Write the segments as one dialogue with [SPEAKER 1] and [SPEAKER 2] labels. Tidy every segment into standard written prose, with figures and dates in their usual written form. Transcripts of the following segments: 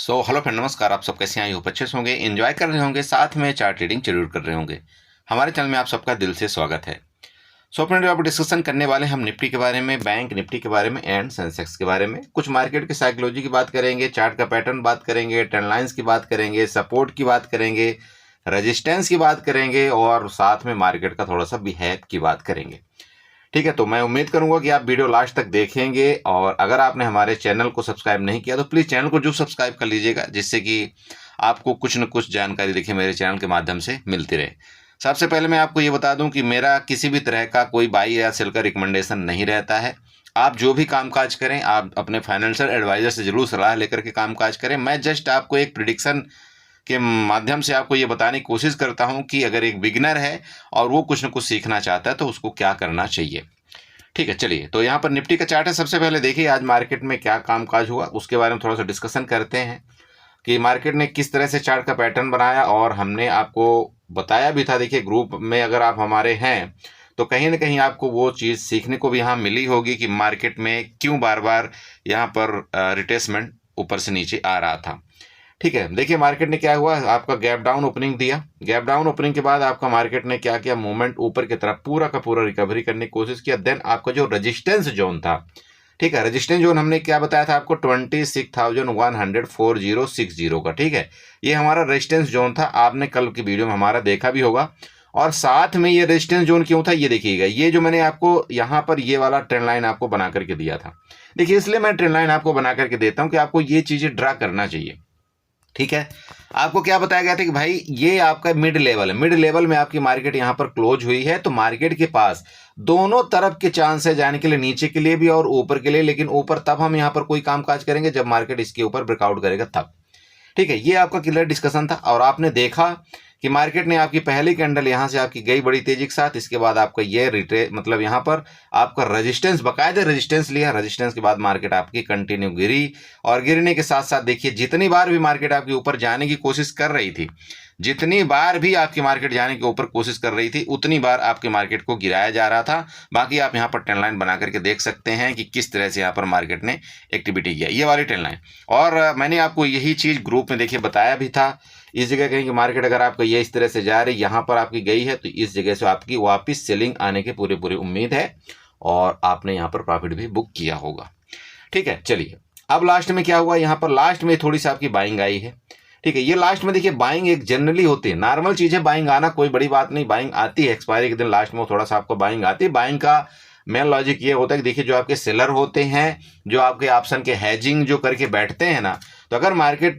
[SPEAKER 1] Hello friend, नमस्कार। आप सब कैसे हैं? आई होप अच्छे से होंगे, एंजॉय कर रहे होंगे, साथ में चार्ट ट्रेडिंग जरूर कर रहे होंगे। हमारे चैनल में आप सबका दिल से स्वागत है। फ्रेंड, आप डिस्कशन करने वाले हम निफ्टी के बारे में, बैंक निफ्टी के बारे में एंड सेंसेक्स के बारे में। कुछ मार्केट की साइकोलॉजी की बात करेंगे, चार्ट का पैटर्न बात करेंगे, ट्रेंड लाइंस की बात करेंगे, सपोर्ट की बात करेंगे, रेजिस्टेंस की बात करेंगे और साथ में मार्केट का थोड़ा सा बिहेव की बात करेंगे। ठीक है, तो मैं उम्मीद करूंगा कि आप वीडियो लास्ट तक देखेंगे और अगर आपने हमारे चैनल को सब्सक्राइब नहीं किया तो प्लीज़ चैनल को जो सब्सक्राइब कर लीजिएगा, जिससे कि आपको कुछ न कुछ जानकारी देखिए मेरे चैनल के माध्यम से मिलती रहे। सबसे पहले मैं आपको ये बता दूं कि मेरा किसी भी तरह का कोई बाई या सेल का रिकमेंडेशन नहीं रहता है। आप जो भी कामकाज करें, आप अपने फाइनेंशियल एडवाइजर से जरूर सलाह लेकर के कामकाज करें। मैं जस्ट आपको एक प्रिडिक्शन के माध्यम से आपको ये बताने की कोशिश करता हूं कि अगर एक बिगिनर है और वो कुछ न कुछ सीखना चाहता है तो उसको क्या करना चाहिए। ठीक है, चलिए तो यहाँ पर निफ्टी का चार्ट है। सबसे पहले देखिए आज मार्केट में क्या कामकाज हुआ, उसके बारे में थोड़ा सा डिस्कशन करते हैं कि मार्केट ने किस तरह से चार्ट का पैटर्न बनाया। और हमने आपको बताया भी था, देखिए ग्रुप में अगर आप हमारे हैं तो कहीं ना कहीं आपको वो चीज़ सीखने को भी यहाँ मिली होगी कि मार्केट में क्यों बार बार यहाँ पर रिट्रेसमेंट ऊपर से नीचे आ रहा था। ठीक है, देखिए मार्केट ने क्या हुआ, आपका गैप डाउन ओपनिंग दिया। गैप डाउन ओपनिंग के बाद आपका मार्केट ने क्या किया, मूवमेंट ऊपर की तरफ पूरा का पूरा रिकवरी करने की कोशिश किया। देन आपका जो रेजिस्टेंस जोन था, ठीक है, रेजिस्टेंस जोन हमने क्या बताया था आपको, 26,140,60 का। ठीक है, ये हमारा रेजिस्टेंस जोन था। आपने कल की वीडियो में हमारा देखा भी होगा। और साथ में ये रेजिस्टेंस जोन क्यों था ये देखिएगा, ये जो मैंने आपको यहाँ पर ये वाला ट्रेंड लाइन आपको बना करके दिया था। देखिए इसलिए मैं ट्रेंड लाइन आपको बना करके देता हूँ कि आपको ये चीजें ड्रा करना चाहिए। ठीक है, आपको क्या बताया गया था कि भाई ये आपका मिड लेवल है, मिड लेवल में आपकी मार्केट यहां पर क्लोज हुई है। तो मार्केट के पास दोनों तरफ के चांस है जाने के लिए, नीचे के लिए भी और ऊपर के लिए। लेकिन ऊपर तब हम यहां पर कोई कामकाज करेंगे जब मार्केट इसके ऊपर ब्रेकआउट करेगा तब। ठीक है, ये आपका क्लियर डिस्कशन था। और आपने देखा कि मार्केट ने आपकी पहली कैंडल यहां से आपकी गई बड़ी तेजी के साथ, इसके बाद आपका ये मतलब यहां पर आपका रेजिस्टेंस, बाकायदे रेजिस्टेंस लिया। रेजिस्टेंस के बाद मार्केट आपकी कंटिन्यू गिरी और गिरने के साथ साथ देखिए जितनी बार भी मार्केट आपके ऊपर जाने की कोशिश कर रही थी, जितनी बार भी आपकी मार्केट जाने के ऊपर कोशिश कर रही थी, उतनी बार आपकी मार्केट को गिराया जा रहा था। बाकी आप यहाँ पर ट्रेंड लाइन बना करके देख सकते हैं कि किस तरह से यहाँ पर मार्केट ने एक्टिविटी किया, ये वाली ट्रेंड लाइन। और मैंने आपको यही चीज़ ग्रुप में देखिए बताया भी था। इस जगह कहीं कि मार्केट अगर आपका ये इस तरह से जा रही, यहाँ पर आपकी गई है, तो इस जगह से आपकी वापस सेलिंग आने की पूरी पूरी उम्मीद है और आपने यहाँ पर प्रॉफिट भी बुक किया होगा। ठीक है, चलिए अब लास्ट में क्या हुआ, यहाँ पर लास्ट में थोड़ी सी आपकी बाइंग आई है। ठीक है, ये लास्ट में देखिए बाइंग एक जनरली होती है, नॉर्मल चीज है बाइंग आना, कोई बड़ी बात नहीं। बाइंग आती है एक्सपायरी के दिन लास्ट में थोड़ा सा आपको बाइंग आती है। बाइंग का मेन लॉजिक ये होता है कि देखिए जो आपके सेलर होते हैं, जो आपके ऑप्शन के हैजिंग जो करके बैठते हैं ना, तो अगर मार्केट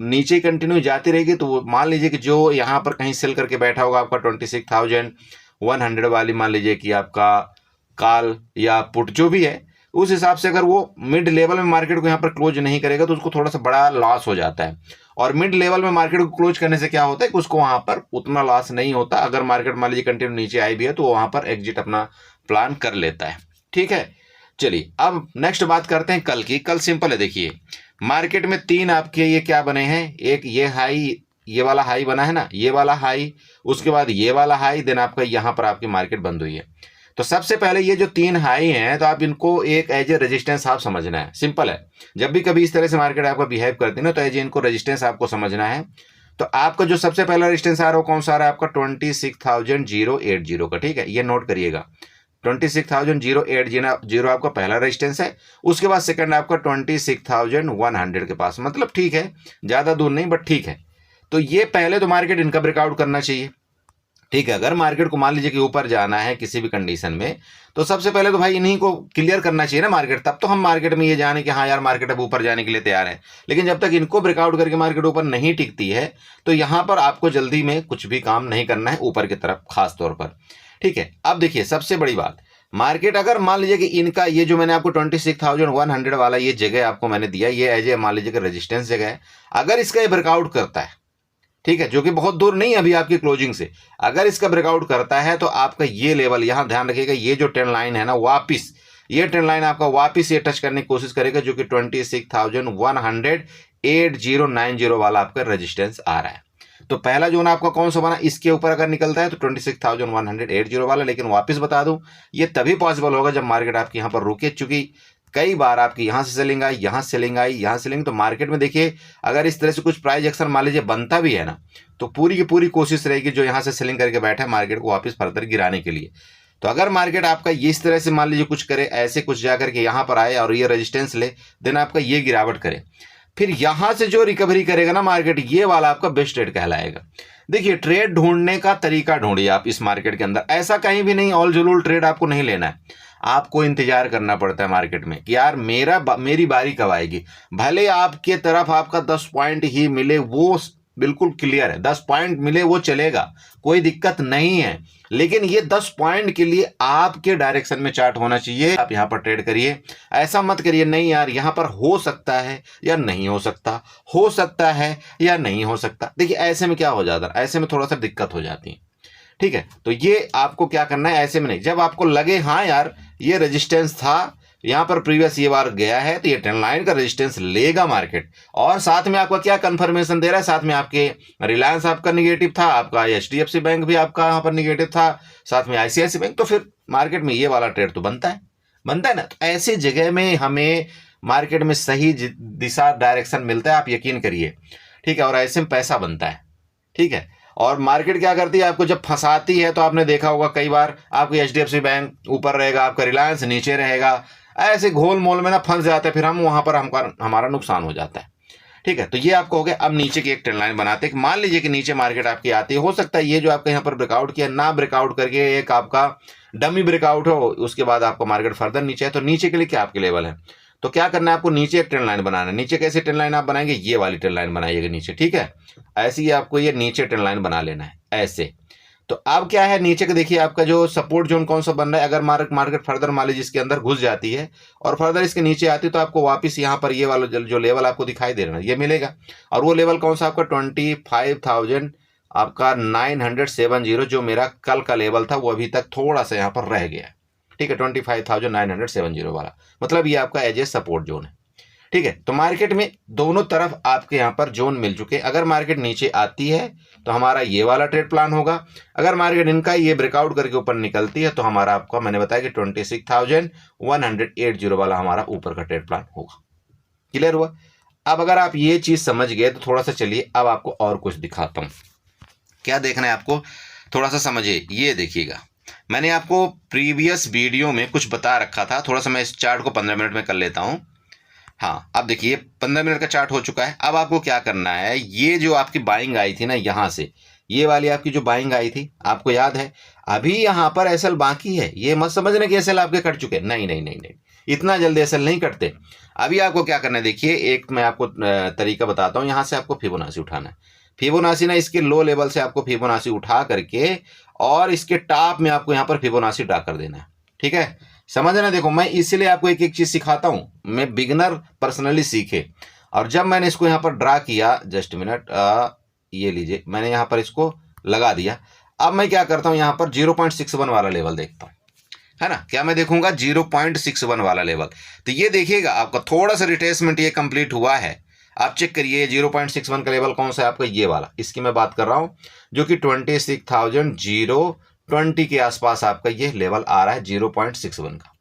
[SPEAKER 1] नीचे कंटिन्यू जाती रहेगी तो मान लीजिए कि जो यहाँ पर कहीं सेल करके बैठा होगा आपका 26,100 वाली, मान लीजिए कि आपका कॉल या पुट जो भी है, उस हिसाब से अगर वो मिड लेवल में मार्केट को यहाँ पर क्लोज नहीं करेगा तो उसको थोड़ा सा बड़ा लॉस हो जाता है। और मिड लेवल में मार्केट को क्लोज करने से क्या होता है कि उसको वहां पर उतना लॉस नहीं होता। अगर मार्केट मान लीजिए कंटिन्यू नीचे आई भी है तो वहां पर एग्जिट अपना प्लान कर लेता है। ठीक है, चलिए अब नेक्स्ट बात करते हैं कल की। कल सिंपल है, देखिए मार्केट में तीन आपके ये क्या बने हैं, एक ये हाई, ये वाला हाई बना है ना, ये वाला हाई, उसके बाद ये वाला हाई, देन आपका यहां पर आपकी मार्केट बंद हुई है। तो सबसे पहले ये जो तीन हाई हैं तो आप इनको एक एज ए रेजिस्टेंस आप समझना है। सिंपल है, जब भी कभी इस तरह से मार्केट आपका बिहेव करती है ना तो एज इनको रेजिस्टेंस आपको समझना है। तो आपका जो सबसे पहला रेजिस्टेंस आ रहा है कौन सा आ रहा है आपका, 26,080 का। ठीक है, ये नोट करिएगा, 26,080 आपका पहला रेजिस्टेंस है। उसके बाद सेकंड आपका 26,100 के पास, मतलब ठीक है, ज्यादा दूर नहीं बट ठीक है। तो ये पहले तो मार्केट इनका ब्रेकआउट करना चाहिए। ठीक है, अगर मार्केट को मान लीजिए कि ऊपर जाना है किसी भी कंडीशन में तो सबसे पहले तो भाई इन्हीं को क्लियर करना चाहिए ना मार्केट, तब तो हम मार्केट में ये जाने कि हाँ यार मार्केट अब ऊपर जाने के लिए तैयार है। लेकिन जब तक इनको ब्रेकआउट करके मार्केट ऊपर नहीं टिकती है तो यहां पर आपको जल्दी में कुछ भी काम नहीं करना है ऊपर की तरफ खास तौर पर। ठीक है, अब देखिए सबसे बड़ी बात, मार्केट अगर मान लीजिए कि इनका ये जो मैंने आपको 26,100 वाला ये जगह आपको मैंने दिया, ये एज ए मान लीजिए कि रेजिस्टेंस जगह है, अगर इसका ये ब्रेकआउट करता है, ठीक है, जो कि बहुत दूर नहीं है अभी आपकी क्लोजिंग से, अगर इसका ब्रेकआउट करता है तो आपका ये लेवल यहां ध्यान रखिएगा, ये जो ट्रेंड लाइन है ना वापिस, ये ट्रेंड लाइन आपका वापिस ये टच करने की कोशिश करेगा जो कि 26,180 वाला आपका रेजिस्टेंस आ रहा है। तो पहला जोन आपका कौन सा बना, इसके ऊपर अगर निकलता है तो 26,180 वाला। लेकिन वापस बता दूं ये तभी पॉसिबल होगा जब मार्केट आपकी यहां पर रुके, चूंकि कई बार आपकी यहाँ से सेलिंग आई, यहाँ से सेलिंग आई, यहाँ सेलिंग, तो मार्केट में देखिए अगर इस तरह से कुछ प्राइस एक्शन मान लीजिए बनता भी है ना, तो पूरी की पूरी कोशिश रहेगी जो यहाँ से सेलिंग करके बैठा है मार्केट को वापस फर्दर गिराने के लिए। तो अगर मार्केट आपका इस तरह से मान लीजिए कुछ करे, ऐसे कुछ जाकर के यहाँ पर आए और ये रेजिस्टेंस ले, देन आपका ये गिरावट करे, फिर यहाँ से जो रिकवरी करेगा ना मार्केट, ये वाला आपका बेस्ट ट्रेड कहलाएगा। देखिए ट्रेड ढूंढने का तरीका ढूंढिए आप इस मार्केट के अंदर, ऐसा कहीं भी नहीं ऑल जुलूल ट्रेड आपको नहीं लेना है। आपको इंतजार करना पड़ता है मार्केट में कि यार मेरी बारी कब आएगी। भले आपके तरफ आपका 10 पॉइंट ही मिले, वो बिल्कुल क्लियर है, 10 पॉइंट मिले वो चलेगा, कोई दिक्कत नहीं है, लेकिन ये 10 पॉइंट के लिए आपके डायरेक्शन में चार्ट होना चाहिए। आप यहाँ पर ट्रेड करिए, ऐसा मत करिए नहीं यार यहाँ पर हो सकता है या नहीं हो सकता, हो सकता है या नहीं हो सकता। देखिए ऐसे में क्या हो जाता है, ऐसे में थोड़ा सा दिक्कत हो जाती है, ठीक है। तो ये आपको क्या करना है, ऐसे में नहीं, जब आपको लगे हाँ यार ये रेजिस्टेंस था, यहाँ पर प्रीवियस ये बार गया है, तो ये ट्रेंड लाइन का रेजिस्टेंस लेगा मार्केट। और साथ में आपका क्या कंफर्मेशन दे रहा है, साथ में आपके रिलायंस आपका निगेटिव था, आपका HDFC बैंक भी आपका यहाँ पर निगेटिव था, साथ में ICICI बैंक, तो फिर मार्केट में ये वाला ट्रेड तो बनता है ना। तो ऐसी जगह में हमें मार्केट में सही दिशा डायरेक्शन मिलता है, आप यकीन करिए, ठीक है। और ऐसे में पैसा बनता है, ठीक है। और मार्केट क्या करती है, आपको जब फंसाती है, तो आपने देखा होगा कई बार आपकी HDFC बैंक ऊपर रहेगा, आपका रिलायंस नीचे रहेगा, ऐसे घोल मोल में ना फंस जाते हैं, फिर हम वहां पर हमारा नुकसान हो जाता है, ठीक है। तो ये आपको हो गया। अब नीचे की एक ट्रेंड लाइन बनाते हैं, मान लीजिए कि नीचे मार्केट आपकी आती है, हो सकता है ये जो आपका यहाँ पर ब्रेकआउट किया ना, ब्रेकआउट करके एक आपका डमी ब्रेकआउट हो, उसके बाद आपका मार्केट फर्दर नीचे है, तो नीचे के लिए क्या आपके लेवल है, तो क्या करना है आपको, नीचे एक ट्रेंड लाइन बनाना है। नीचे कैसे ट्रेंड लाइन आप बनाएंगे, ये वाली ट्रेंड लाइन बनाइएगा नीचे, ठीक है। ऐसे ही आपको ये नीचे ट्रेंड लाइन बना लेना है ऐसे। तो अब क्या है नीचे का देखिए आपका जो सपोर्ट जोन कौन सा बन रहा है, अगर मार्केट फर्दर मान लीजिए इसके अंदर घुस जाती है और फर्दर इसके नीचे आती है, तो आपको वापस यहाँ पर ये वाला जो लेवल आपको दिखाई दे रहा है ये मिलेगा। और वो लेवल कौन सा आपका 25,000 आपका 970, जो मेरा कल का लेवल था, वो अभी तक थोड़ा सा यहाँ पर रह गया, ठीक है। 25,970 वाला, मतलब ये आपका एज ए सपोर्ट जोन है, ठीक है। तो मार्केट में दोनों तरफ आपके यहाँ पर जोन मिल चुके हैं। अगर मार्केट नीचे आती है तो हमारा ये वाला ट्रेड प्लान होगा, अगर मार्केट इनका ये ब्रेकआउट करके ऊपर निकलती है तो हमारा आपका मैंने बताया कि 26,180 वाला हमारा ऊपर का ट्रेड प्लान होगा। क्लियर हुआ। अब अगर आप ये चीज समझ गए तो थोड़ा सा चलिए अब आपको और कुछ दिखाता हूं। क्या देखना है आपको, थोड़ा सा समझिए। ये देखिएगा, मैंने आपको प्रीवियस वीडियो में कुछ बता रखा था, थोड़ा सा मैं इस चार्ट को 15 मिनट में कर लेता हूं। हाँ, अब देखिए 15 मिनट का चार्ट हो चुका है। अब आपको क्या करना है, ये जो आपकी बाइंग आई थी ना, यहाँ से ये वाली आपकी जो बाइंग आई थी, आपको याद है, अभी यहाँ पर एसएल बाकी है। ये मत समझना कि एसएल आपके कट चुके, नहीं नहीं नहीं नहीं, इतना जल्दी एसएल नहीं कटते। अभी आपको क्या करना है, देखिए एक मैं आपको तरीका बताता हूँ। यहाँ से आपको फिबोनाची उठाना है। फिबोनाची ना इसके लो लेवल से आपको फिबोनाची उठा करके और इसके टॉप में आपको यहाँ पर फिबोनाची ड्रा कर देना है, ठीक है। समझना, देखो मैं इसलिए आपको एक एक चीज सिखाता हूं, मैं बिगनर पर्सनली सीखे। और जब मैंने इसको यहाँ पर ड्रा किया, जस्ट मिनट, ये लीजिए, मैंने यहाँ पर इसको लगा दिया। अब मैं क्या करता हूँ, यहाँ पर 0.61 वाला लेवल देखता हूँ, है ना। क्या मैं देखूंगा, 0.61 वाला लेवल। तो ये देखिएगा आपका थोड़ा सा रिट्रेसमेंट ये कंप्लीट हुआ है। आप चेक करिए 0.61 का लेवल कौन सा है आपका, ये वाला, इसकी मैं बात कर रहा हूँ, जो कि 26,020 के आसपास आपका ये लेवल आ रहा है 0.61 का,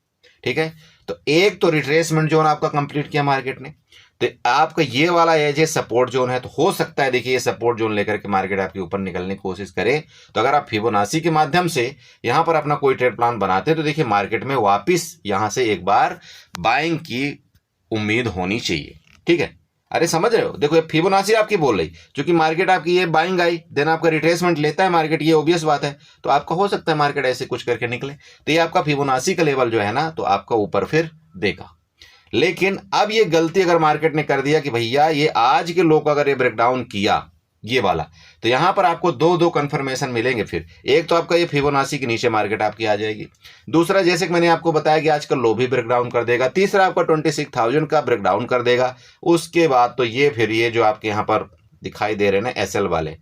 [SPEAKER 1] ठीक है। तो एक तो रिट्रेसमेंट जोन आपका कंप्लीट किया मार्केट ने, तो आपका ये वाला एज ए सपोर्ट जोन है। तो हो सकता है देखिए ये सपोर्ट जोन लेकर के मार्केट आपके ऊपर निकलने की कोशिश करे, तो अगर आप फिबोनाची के माध्यम से यहां पर अपना कोई ट्रेड प्लान बनाते हैं तो देखिए मार्केट में वापिस यहां से एक बार बाइंग की उम्मीद होनी चाहिए, ठीक है। अरे समझ रहे हो, देखो ये फिबोनाची आपकी बोल रही, क्योंकि मार्केट आपकी ये बाइंग आई, देन आपका रिट्रेसमेंट लेता है मार्केट, ये ऑब्वियस बात है। तो आपका हो सकता है मार्केट ऐसे कुछ करके निकले, तो ये आपका फिबोनाची का लेवल जो है ना, तो आपका ऊपर फिर देगा। लेकिन अब ये गलती अगर मार्केट ने कर दिया कि भैया ये आज के लो को अगर ये ब्रेकडाउन किया ये वाला, तो यहां पर आपको दो कंफर्मेशन मिलेंगे। फिर एक तो आपका ये फिबोनाची के नीचे मार्केट आपकी आ जाएगी, दूसरा जैसे कि मैंने आपको बताया कि आज का लो भी ब्रेकडाउन कर देगा, तीसरा आपका 26,000 का ब्रेकडाउन कर देगा। उसके बाद तो ये फिर ये जो आपके यहाँ पर दिखाई दे रहे हैं ना एसएल वाले,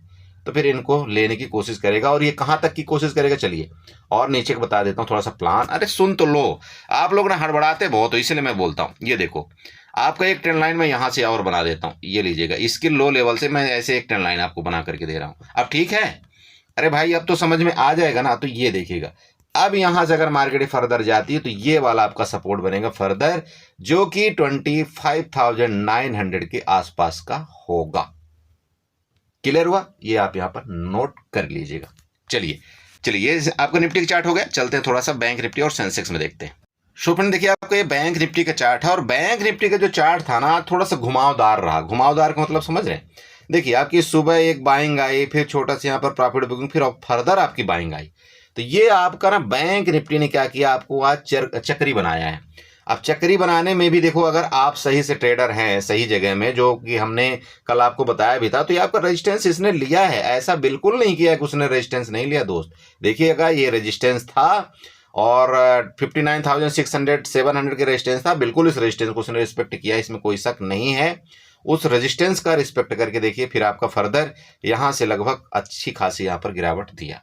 [SPEAKER 1] तो फिर इनको लेने की कोशिश करेगा। और ये कहां तक की कोशिश करेगा, चलिए और नीचे बता देता हूं थोड़ा सा प्लान। अरे सुन तो लो, आप लोग ना हड़बड़ाते बहुत हो, इसलिए मैं बोलता हूं। ये देखो आपका एक ट्रेंड लाइन मैं यहां से और बना देता हूं, ये लीजिएगा, इसके लो लेवल से मैं ऐसे एक ट्रेंड लाइन आपको बना करके दे रहा हूं। अब ठीक है, अरे भाई अब तो समझ में आ जाएगा ना। तो ये देखिएगा अब यहां से अगर मार्केट फर्दर जाती है तो ये वाला आपका सपोर्ट बनेगा फर्दर, जो कि 25,900 के आसपास का होगा। क्लियर हुआ? ये आप यहां पर नोट कर लीजिएगा। चलिए ये आपका निफ्टी का चार्ट हो गया। चलते हैं थोड़ा सा बैंक निफ्टी और सेंसेक्स में देखते हैं। सो फ्रेंड देखिए, आपको ये बैंक निफ्टी का चार्ट है और बैंक निफ्टी का जो चार्ट था ना थोड़ा सा घुमावदार रहा। घुमावदार का मतलब समझ रहे हैं? देखिए आपकी सुबह एक बाइंग आई, फिर छोटा सा यहाँ पर प्रॉफिट बुकिंग, फिर फर्दर आपकी बाइंग आई। तो ये आपका ना बैंक निफ्टी ने क्या किया, आपको आज चक्री बनाया है। अब चक्री बनाने में भी देखो, अगर आप सही से ट्रेडर हैं सही जगह में, जो कि हमने कल आपको बताया भी था, तो ये आपका रेजिस्टेंस इसने लिया है। ऐसा बिल्कुल नहीं किया कि उसने रेजिस्टेंस नहीं लिया दोस्त। देखिएगा ये रेजिस्टेंस था और 59,600 700 के रेजिस्टेंस था। बिल्कुल इस रेजिस्टेंस को उसने रिस्पेक्ट किया, इसमें कोई शक नहीं है। उस रेजिस्टेंस का रिस्पेक्ट करके देखिए, फिर आपका फर्दर यहां से लगभग अच्छी खासी यहां पर गिरावट दिया।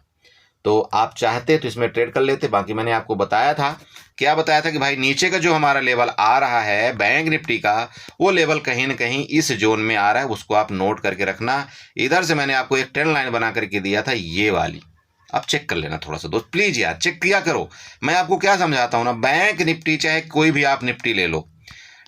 [SPEAKER 1] तो आप चाहते तो इसमें ट्रेड कर लेते। बाकी मैंने आपको बताया था, क्या बताया था कि भाई नीचे का जो हमारा लेवल आ रहा है बैंक निफ्टी का, वो लेवल कहीं ना कहीं इस जोन में आ रहा है, उसको आप नोट करके रखना। इधर से मैंने आपको एक ट्रेंड लाइन बना करके दिया था, ये वाली। आप चेक कर लेना थोड़ा सा दोस्त, प्लीज यार चेक किया करो। मैं आपको क्या समझाता हूं ना, बैंक निफ्टी चाहे कोई भी आप निफ्टी ले लो,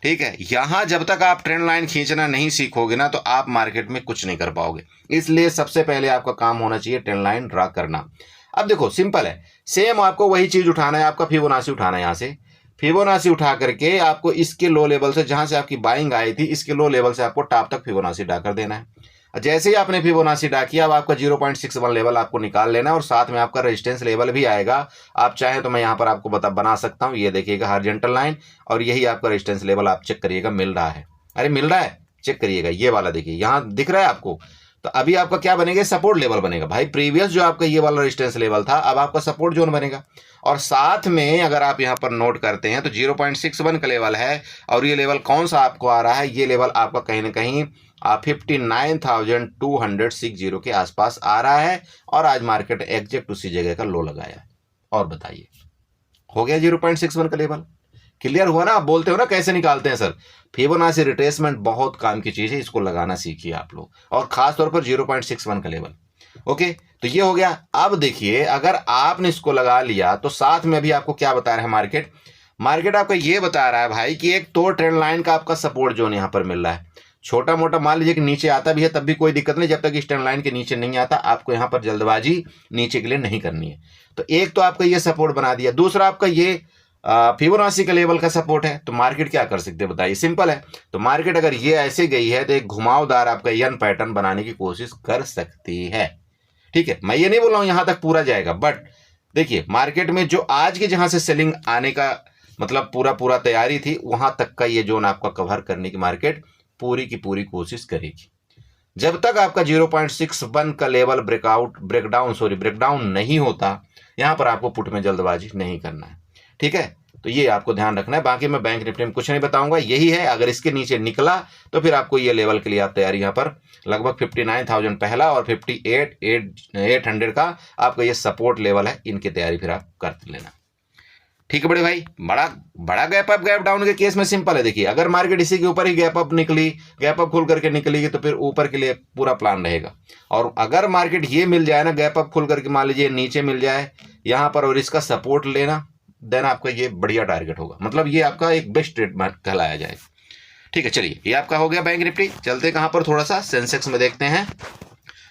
[SPEAKER 1] ठीक है, यहां जब तक आप ट्रेंड लाइन खींचना नहीं सीखोगे ना तो आप मार्केट में कुछ नहीं कर पाओगे। इसलिए सबसे पहले आपका काम होना चाहिए ट्रेंड लाइन ड्रा करना। अब देखो सिंपल है, सेम आपको वही चीज उठाना है, आपका फिबोनाची उठाना है। यहां से फिबोनाची उठा करके आपको इसके लो लेवल से, जहां से आपकी बाइंग आई थी, इसके लो लेवल से आपको टॉप तक फिबोनाची ड्रा कर देना है। जैसे ही आपने फिबोनाची ड्रा किया, अब आपका 0.61 लेवल आपको निकाल लेना है और साथ में आपका रेजिस्टेंस लेवल भी आएगा। आप चाहे तो मैं यहां पर आपको बना सकता हूं, ये देखिएगा हॉरिजॉन्टल लाइन, और यही आपका रेजिस्टेंस लेवल आप चेक करिएगा मिल रहा है। अरे मिल रहा है, चेक करिएगा, ये वाला देखिए यहां दिख रहा है आपको। तो अभी आपका क्या बनेगा, सपोर्ट लेवल बनेगा भाई। प्रीवियस जो आपका ये वाला रेजिस्टेंस लेवल था, अब आपका सपोर्ट जोन बनेगा। और साथ में अगर आप यहां पर नोट करते हैं तो 0.61 का लेवल है, और ये लेवल कौन सा आपको आ रहा है, ये लेवल आपका कहीं ना कहीं 59,260 के आसपास आ रहा है। और आज मार्केट एग्जैक्ट उसी जगह का लो लगाया है। और बताइए, हो गया 0.61 का लेवल? क्लियर हुआ ना? आप बोलते हो ना कैसे निकालते हैं सर, फिबोनाची रिट्रेसमेंट बहुत काम की चीज है, इसको लगाना सीखिए आप लोग, और खास तौर पर 0.61 का लेवल। ओके, तो ये हो गया। अब देखिए, अगर आपने इसको लगा लिया तो साथ में अभी आपको क्या बता रहा है मार्केट आपको ये बता रहा है भाई कि एक तो ट्रेंड लाइन का आपका सपोर्ट जोन यहां पर मिल रहा है। छोटा मोटा मान लीजिए कि नीचे आता भी है तब भी कोई दिक्कत नहीं, जब तक इस ट्रेंड लाइन के नीचे नहीं आता आपको यहां पर जल्दबाजी नीचे के लिए नहीं करनी है। तो एक तो आपका ये सपोर्ट बना दिया, दूसरा आपका ये फिबोनाची का लेवल का सपोर्ट है। तो मार्केट क्या कर सकते हैं बताइए? सिंपल है, तो मार्केट अगर ये ऐसे गई है तो एक घुमावदार आपका यन पैटर्न बनाने की कोशिश कर सकती है। ठीक है, मैं ये नहीं बोल रहा हूं यहां तक पूरा जाएगा, बट देखिए मार्केट में जो आज की जहां से सेलिंग आने का मतलब पूरा तैयारी थी, वहां तक का ये जोन आपका कवर करने की मार्केट पूरी की पूरी कोशिश करेगी। जब तक आपका 0.61 का लेवल ब्रेकडाउन नहीं होता, यहां पर आपको पुट में जल्दबाजी नहीं करना है। ठीक है, तो ये आपको ध्यान रखना है। बाकी मैं बैंक निफ्टी में कुछ नहीं बताऊंगा, यही है। अगर इसके नीचे निकला तो फिर आपको ये लेवल के लिए आप तैयारी यहां पर लगभग 59,000 पहला और 58,800 का आपका ये सपोर्ट लेवल है, इनकी तैयारी फिर आप कर लेना। ठीक है बड़े भाई, बड़ा गैप अप गैप डाउन के केस में सिंपल है। देखिए, अगर मार्केट इसी के ऊपर ही गैप अप खुल करके निकलेगी तो फिर ऊपर के लिए पूरा प्लान रहेगा। और अगर मार्केट ये मिल जाए ना, गैप अप खुल करके मान लीजिए नीचे मिल जाए यहां पर और इसका सपोर्ट लेना, देन आपका ये बढ़िया टारगेट होगा, मतलब ये आपका एक बेस्ट ट्रेड कहलाया जाएगा। ठीक है, चलिए ये आपका हो गया बैंक निफ्टी। चलते कहां पर, थोड़ा सा सेंसेक्स में देखते हैं,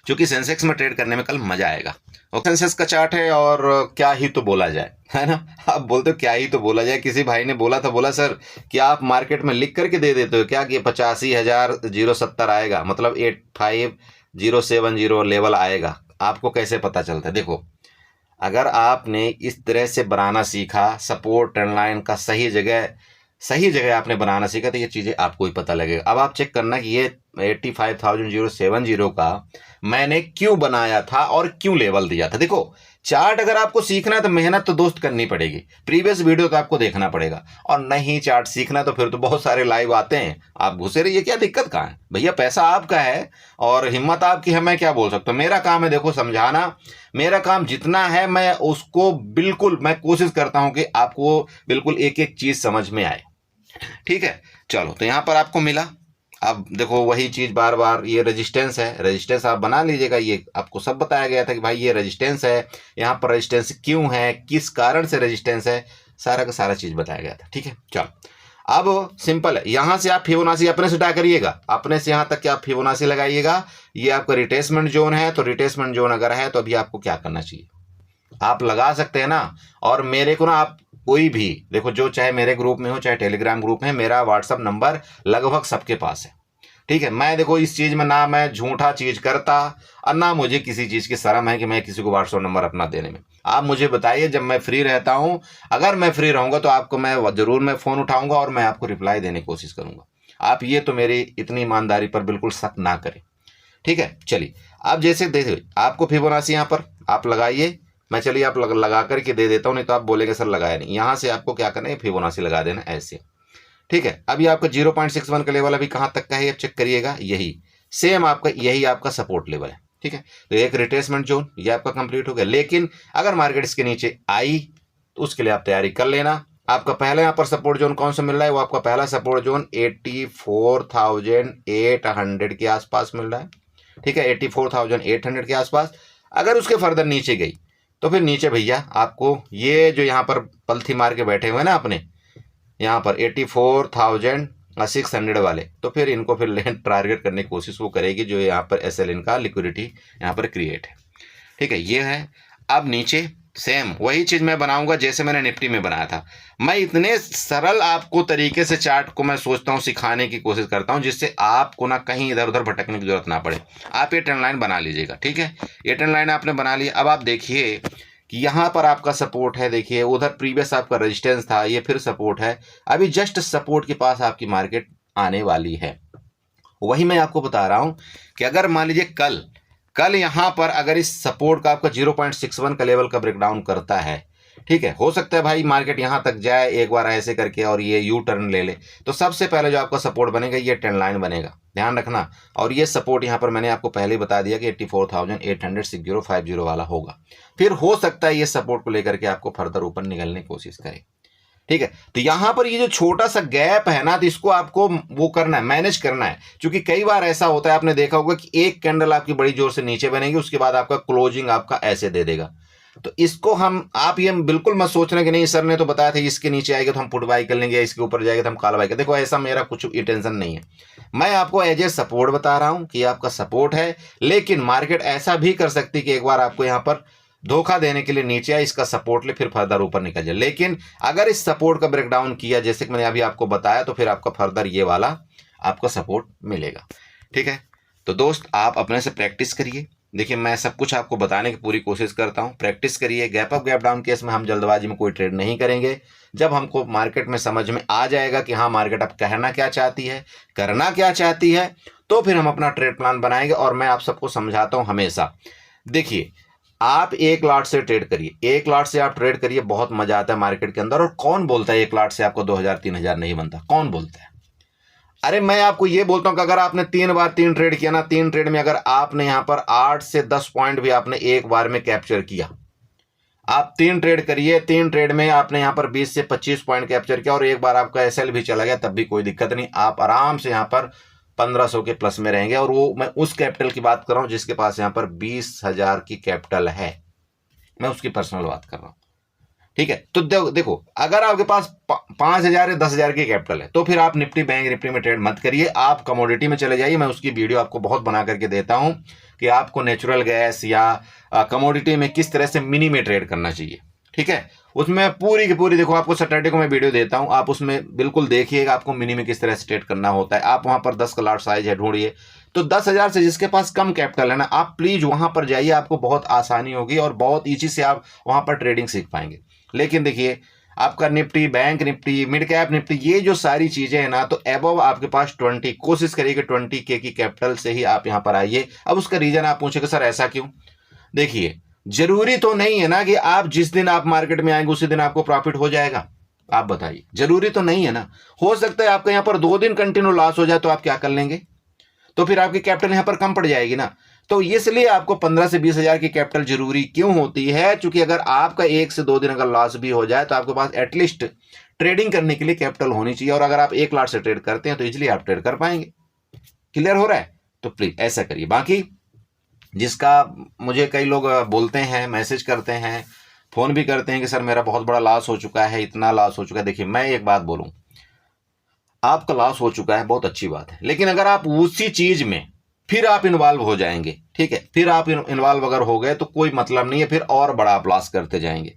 [SPEAKER 1] क्योंकि सेंसेक्स में ट्रेड करने में कल मजा आएगा। और सेंसेक्स का चार्ट है, और क्या ही तो बोला जाए, है ना? आप बोलते हो क्या ही तो बोला जाए। किसी भाई ने बोला था, बोला सर क्या आप मार्केट में लिख करके दे देते हो क्या कि 85,070 आएगा, मतलब 85,070 लेवल आएगा? आपको कैसे पता चलता है? देखो, अगर आपने इस तरह से बनाना सीखा, सपोर्ट ट्रेंड लाइन का सही जगह आपने बनाना सीखा, तो ये चीज़ें आपको ही पता लगेगा। अब आप चेक करना कि ये 85,070 का मैंने क्यों बनाया था और क्यों लेवल दिया था। देखो, चार्ट अगर आपको सीखना है तो मेहनत तो दोस्त करनी पड़ेगी, प्रीवियस वीडियो तो आपको देखना पड़ेगा। और नहीं चार्ट सीखना तो फिर तो बहुत सारे लाइव आते हैं, आप घुसे रहिए, क्या दिक्कत कहाँ है भैया? पैसा आपका है और हिम्मत आपकी है, मैं क्या बोल सकता हूँ। मेरा काम है देखो समझाना, मेरा काम जितना है मैं उसको बिल्कुल मैं कोशिश करता हूं कि आपको बिल्कुल एक एक चीज समझ में आए। ठीक है, चलो तो यहां पर आपको मिला, अब देखो वही चीज बार बार, ये रेजिस्टेंस है, रेजिस्टेंस आप बना लीजिएगा। ये आपको सब बताया गया था कि भाई ये रेजिस्टेंस है, यहाँ पर रेजिस्टेंस क्यों है, किस कारण से रेजिस्टेंस है, सारा का सारा चीज बताया गया था। ठीक है, चलो अब सिंपल है, यहां से आप फिबोनाची अपने से ड्रा करिएगा, अपने से यहां तक कि आप फिबोनाची लगाइएगा। ये आपका रिट्रेसमेंट जोन है, तो रिट्रेसमेंट जोन अगर है तो अभी आपको क्या करना चाहिए, आप लगा सकते हैं ना। और मेरे को ना आप कोई भी देखो, जो चाहे मेरे ग्रुप में हो चाहे टेलीग्राम ग्रुप में, मेरा व्हाट्सअप नंबर लगभग सबके पास है। ठीक है, मैं देखो इस चीज में ना मैं झूठा चीज करता और ना मुझे किसी चीज की शर्म है कि मैं किसी को व्हाट्सएप नंबर अपना देने में। आप मुझे बताइए, जब मैं फ्री रहता हूं, अगर मैं फ्री रहूंगा तो आपको मैं जरूर मैं फोन उठाऊंगा और मैं आपको रिप्लाई देने की कोशिश करूंगा। आप ये तो मेरी इतनी ईमानदारी पर बिल्कुल शक ना करें। ठीक है, चलिए आप जैसे देखिए, आपको फिबोनाची यहाँ पर आप लगाइए, मैं चलिए आप लगा करके दे देता हूँ, नहीं तो आप बोलेंगे सर लगाया नहीं। यहाँ से आपको क्या करना है, फिबोनाची लगा देना ऐसे। ठीक है, अभी आपका 0.61 का लेवल अभी कहाँ तक का है आप चेक करिएगा, यही सेम आपका यही आपका सपोर्ट लेवल है। ठीक है, तो एक रिट्रेसमेंट जोन ये आपका कंप्लीट हो गया। लेकिन अगर मार्केट इसके नीचे आई तो उसके लिए आप तैयारी कर लेना। आपका पहले यहाँ पर सपोर्ट जोन कौन सा मिल रहा है, वो आपका पहला सपोर्ट जोन 84,800 के आसपास मिल रहा है। ठीक है, 84,800 के आसपास। अगर उसके फर्दर नीचे गई तो फिर नीचे भैया आपको ये जो यहाँ पर पलथी मार के बैठे हुए ना अपने यहाँ पर 84,600 वाले, तो फिर इनको फिर टारगेट करने की कोशिश वो करेगी, जो यहाँ पर SLN का लिक्विडिटी यहाँ पर क्रिएट है। ठीक है, ये है। अब नीचे सेम वही चीज मैं बनाऊंगा जैसे मैंने निफ्टी में बनाया था। मैं इतने सरल आपको तरीके से चार्ट को मैं सोचता हूँ सिखाने की कोशिश करता हूँ, जिससे आपको ना कहीं इधर उधर भटकने की जरूरत ना पड़े। आप ये ट्रेंड लाइन बना लीजिएगा। ठीक है, ये ट्रेंड लाइन आपने बना लिया। अब आप देखिए कि यहाँ पर आपका सपोर्ट है, देखिए उधर प्रीवियस आपका रेजिस्टेंस था, ये फिर सपोर्ट है। अभी जस्ट सपोर्ट के पास आपकी मार्केट आने वाली है। वही मैं आपको बता रहा हूं कि अगर मान लीजिए कल यहां पर अगर इस सपोर्ट का आपका 0.61 का लेवल का ब्रेकडाउन करता है, ठीक है, हो सकता है भाई मार्केट यहां तक जाए एक बार ऐसे करके और ये यू टर्न ले ले, तो सबसे पहले जो आपका सपोर्ट बनेगा ये ट्रेंड लाइन बनेगा, ध्यान रखना। और ये सपोर्ट यहां पर मैंने आपको पहले ही बता दिया कि 84,800 वाला होगा। फिर हो सकता है ये सपोर्ट को लेकर के आपको फर्दर ऊपर निकलने की कोशिश करे। ठीक है, तो यहां पर ये जो छोटा सा गैप है ना, तो इसको आपको वो करना है, मैनेज करना है। क्योंकि कई बार ऐसा होता है, आपने देखा होगा कि एक कैंडल आपकी बड़ी जोर से नीचे बनेगी, उसके बाद आपका क्लोजिंग आपका ऐसे दे देगा। तो इसको आप ये बिल्कुल मत सोचना कि नहीं सर ने तो बताया था इसके नीचे आएगा तो हम पुट बाई कर लेंगे, इसके ऊपर जाएगा तो हम कॉल बाई कर। देखो ऐसा मेरा कुछ इंटेंशन नहीं है, मैं आपको एज ए सपोर्ट बता रहा हूं कि आपका सपोर्ट है। लेकिन मार्केट ऐसा भी कर सकती है कि एक बार आपको यहां पर धोखा देने के लिए नीचे आए, इसका सपोर्ट ले, फिर फर्दर ऊपर निकल जाए। लेकिन अगर इस सपोर्ट का ब्रेकडाउन किया जैसे कि मैंने अभी आपको बताया, तो फिर आपका फर्दर ये वाला आपका सपोर्ट मिलेगा। ठीक है, तो दोस्त आप अपने से प्रैक्टिस करिए। देखिए मैं सब कुछ आपको बताने की पूरी कोशिश करता हूं, प्रैक्टिस करिए। Gap up gap down case में हम जल्दबाजी में कोई ट्रेड नहीं करेंगे। जब हमको मार्केट में समझ में आ जाएगा कि हाँ मार्केट अब कहना क्या चाहती है, करना क्या चाहती है, तो फिर हम अपना ट्रेड प्लान बनाएंगे। और मैं आप सबको समझाता हूं हमेशा, देखिए आप एक लॉट से ट्रेड करिए, एक लॉट से आप ट्रेड करिए, बहुत मजा आता है मार्केट के अंदर। और कौन बोलता है एक लॉट से आपको 2,000-3,000 नहीं बनता, कौन बोलता है? अरे मैं आपको ये बोलता हूं कि अगर आपने 3 बार 3 ट्रेड किया ना, 3 ट्रेड में अगर आपने यहां पर 8 से 10 पॉइंट भी आपने एक बार में कैप्चर किया, आप 3 ट्रेड करिए, 3 ट्रेड में आपने यहां पर 20 से 25 पॉइंट कैप्चर किया और एक बार आपका SL भी चला गया, तब भी कोई दिक्कत नहीं, आप आराम से यहां पर 1,500 के प्लस में रहेंगे। और वो मैं उस कैपिटल की बात कर रहा हूं जिसके पास यहां पर 20,000 की कैपिटल है, मैं उसकी पर्सनल बात कर रहा हूं। ठीक है, तो देखो अगर आपके पास 5,000 या 10,000 की कैपिटल है, तो फिर आप निफ्टी बैंक निफ्टी में ट्रेड मत करिए, आप कमोडिटी में चले जाइए। मैं उसकी वीडियो आपको बहुत बना करके देता हूं कि आपको नेचुरल गैस या कमोडिटी में किस तरह से मिनी में ट्रेड करना चाहिए। ठीक है, उसमें पूरी की पूरी देखो, आपको सैटरडे को मैं वीडियो देता हूं, आप उसमें बिल्कुल देखिएगा आपको मिनी में किस तरह से ट्रेड करना होता है। आप वहां पर 10 का लॉट साइज है ढूंढिए, तो 10,000 से जिसके पास कम कैपिटल है ना, आप प्लीज वहां पर जाइए, आपको बहुत आसानी होगी और बहुत ईजी से आप वहां पर ट्रेडिंग सीख पाएंगे। लेकिन देखिए आपका Nifty bank Nifty mid cap Nifty ये जो सारी चीजें हैं ना, तो एबव आपके पास 20, कोशिश करिए कि 20K की कैपिटल से ही आप यहां पर आइए। अब उसका रीजन आप पूछेंगे सर ऐसा क्यों? देखिए जरूरी तो नहीं है ना कि आप जिस दिन आप मार्केट में आएंगे उसी दिन आपको प्रॉफिट हो जाएगा, आप बताइए, जरूरी तो नहीं है ना। हो सकता है आपका यहां पर 2 दिन कंटिन्यू लॉस हो जाए, तो आप क्या कर लेंगे? तो फिर आपकी कैपिटल यहां पर कम पड़ जाएगी ना। तो इसलिए आपको 15 से 20,000 की कैपिटल जरूरी क्यों होती है? क्योंकि अगर आपका 1 से 2 दिन अगर लॉस भी हो जाए, तो आपके पास एटलीस्ट ट्रेडिंग करने के लिए कैपिटल होनी चाहिए। और अगर आप एक लॉट से ट्रेड करते हैं तो इजिली आप ट्रेड कर पाएंगे। क्लियर हो रहा है? तो प्लीज ऐसा करिए। बाकी जिसका मुझे कई लोग बोलते हैं, मैसेज करते हैं, फोन भी करते हैं कि सर मेरा बहुत बड़ा लॉस हो चुका है, इतना लॉस हो चुका है। देखिए मैं एक बात बोलूं, आपका लॉस हो चुका है, बहुत अच्छी बात है, लेकिन अगर आप उसी चीज में फिर आप इन्वॉल्व हो जाएंगे, ठीक है, फिर आप इन्वॉल्व अगर हो गए तो कोई मतलब नहीं है, फिर और बड़ा आप लॉस करते जाएंगे।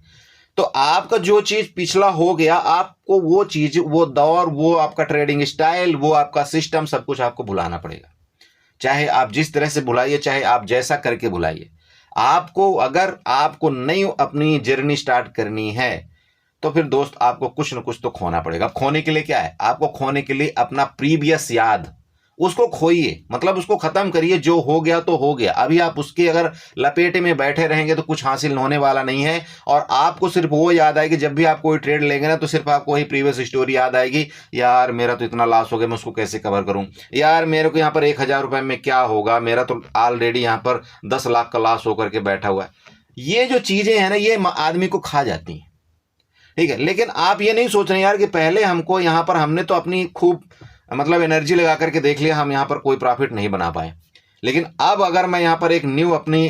[SPEAKER 1] तो आपका जो चीज पिछला हो गया, आपको वो चीज, वो दौर, वो आपका ट्रेडिंग स्टाइल, वो आपका सिस्टम, सब कुछ आपको भुलाना पड़ेगा। चाहे आप जिस तरह से भुलाइए, चाहे आप जैसा करके भुलाइए, आपको अगर आपको नई अपनी जर्नी स्टार्ट करनी है तो फिर दोस्त आपको कुछ न कुछ तो खोना पड़ेगा। खोने के लिए क्या है? आपको खोने के लिए अपना प्रीवियस याद, उसको खोइए, मतलब उसको खत्म करिए। जो हो गया तो हो गया, अभी आप उसके अगर लपेटे में बैठे रहेंगे तो कुछ हासिल होने वाला नहीं है। और आपको सिर्फ वो याद आएगी, जब भी आप कोई ट्रेड लेंगे ना, तो सिर्फ आपको वही प्रीवियस स्टोरी याद आएगी, यार मेरा तो इतना लॉस हो गया, मैं उसको कैसे कवर करूं, यार मेरे को यहाँ पर 1,000 रुपए में क्या होगा, मेरा तो ऑलरेडी यहाँ पर 10 लाख का लॉस होकर के बैठा हुआ है। ये जो चीजें हैं ना, ये आदमी को खा जाती हैं, ठीक है। लेकिन आप ये नहीं सोच रहे यार कि पहले हमको यहाँ पर, हमने तो अपनी खूब मतलब एनर्जी लगा करके देख लिया, हम यहाँ पर कोई प्रॉफिट नहीं बना पाए, लेकिन अब अगर मैं यहाँ पर एक न्यू अपनी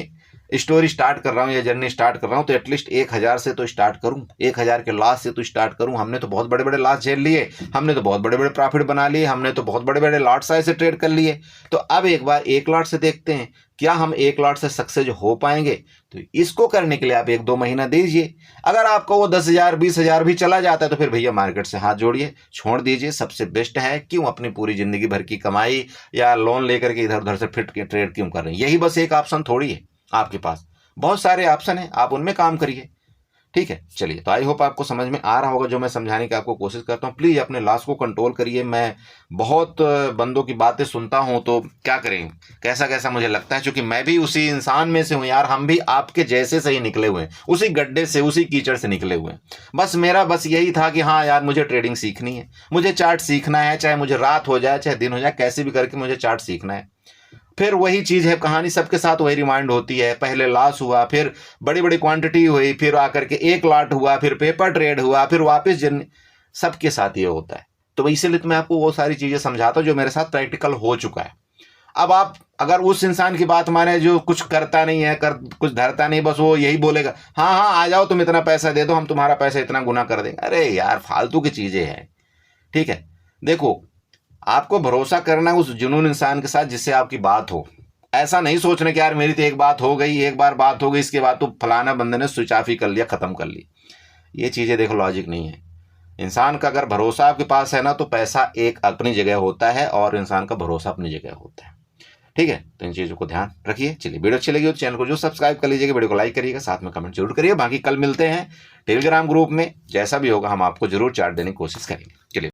[SPEAKER 1] स्टोरी स्टार्ट कर रहा हूँ या जर्नी स्टार्ट कर रहा हूँ, तो एटलीस्ट 1,000 से तो स्टार्ट करूँ, 1,000 के लॉस से तो स्टार्ट करूँ। हमने तो बहुत बड़े बड़े लॉस झेल लिए, हमने तो बहुत बड़े बड़े प्रॉफिट बना लिए, हमने तो बहुत बड़े बड़े लॉट साइज से ट्रेड कर लिए। तो अब एक बार 1 लॉट से देखते हैं क्या हम 1 लॉट से सक्सेस हो पाएंगे। तो इसको करने के लिए आप 1-2 महीना दीजिए। अगर आपका वो 10,000 20,000 भी चला जाता है तो फिर भैया मार्केट से हाथ जोड़िए, छोड़ दीजिए। सबसे बेस्ट है, क्यों अपनी पूरी जिंदगी भर की कमाई या लोन लेकर के इधर उधर से फिट के ट्रेड क्यों कर रहे हैं? यही बस एक ऑप्शन थोड़ी है आपके पास, बहुत सारे ऑप्शन हैं, आप उनमें काम करिए, ठीक है। चलिए, तो आई होप आपको समझ में आ रहा होगा जो मैं समझाने की आपको कोशिश करता हूँ। प्लीज अपने लॉस को कंट्रोल करिए। मैं बहुत बंदों की बातें सुनता हूँ, तो क्या करें, कैसा कैसा मुझे लगता है, क्योंकि मैं भी उसी इंसान में से हूँ यार, हम भी आपके जैसे से ही निकले हुए हैं, उसी गड्ढे से, उसी कीचड़ से निकले हुए हैं। बस मेरा बस यही था कि हाँ यार, मुझे ट्रेडिंग सीखनी है, मुझे चार्ट सीखना है, चाहे मुझे रात हो जाए चाहे दिन हो जाए, कैसे भी करके मुझे चार्ट सीखना है। फिर वही चीज है, कहानी सबके साथ वही रिमाइंड होती है। पहले लॉस हुआ, फिर बड़ी बड़ी क्वांटिटी हुई, फिर आकर के 1 लॉट हुआ, फिर पेपर ट्रेड हुआ, फिर वापस सबके साथ ये होता है। तो इसीलिए मैं आपको वो सारी चीजें समझाता हूँ जो मेरे साथ प्रैक्टिकल हो चुका है। अब आप अगर उस इंसान की बात माने जो कुछ करता नहीं है, कुछ धरता नहीं, बस वो यही बोलेगा, हाँ हाँ आ जाओ, तुम इतना पैसा दे दो, हम तुम्हारा पैसा इतना गुना कर देंगे। अरे यार, फालतू की चीजें हैं, ठीक है। देखो, आपको भरोसा करना है उस जुनून इंसान के साथ जिससे आपकी बात हो। ऐसा नहीं सोचना कि यार मेरी तो एक बात हो गई, एक बार बात हो गई, इसके बाद तो फलाना बंदे ने स्विच ऑफ ही कर लिया, खत्म कर ली। ये चीजें देखो लॉजिक नहीं है। इंसान का अगर भरोसा आपके पास है ना, तो पैसा एक अपनी जगह होता है और इंसान का भरोसा अपनी जगह होता है, ठीक है। तो इन चीजों को ध्यान रखिए। चलिए, वीडियो अच्छी लगी हो तो चैनल को जो सब्सक्राइब कर लीजिएगा, वीडियो को लाइक करिएगा, साथ में कमेंट जरूर करिए। बाकी कल मिलते हैं टेलीग्राम ग्रुप में, जैसा भी होगा हम आपको जरूर चार्ट देने की कोशिश करेंगे। चलिए।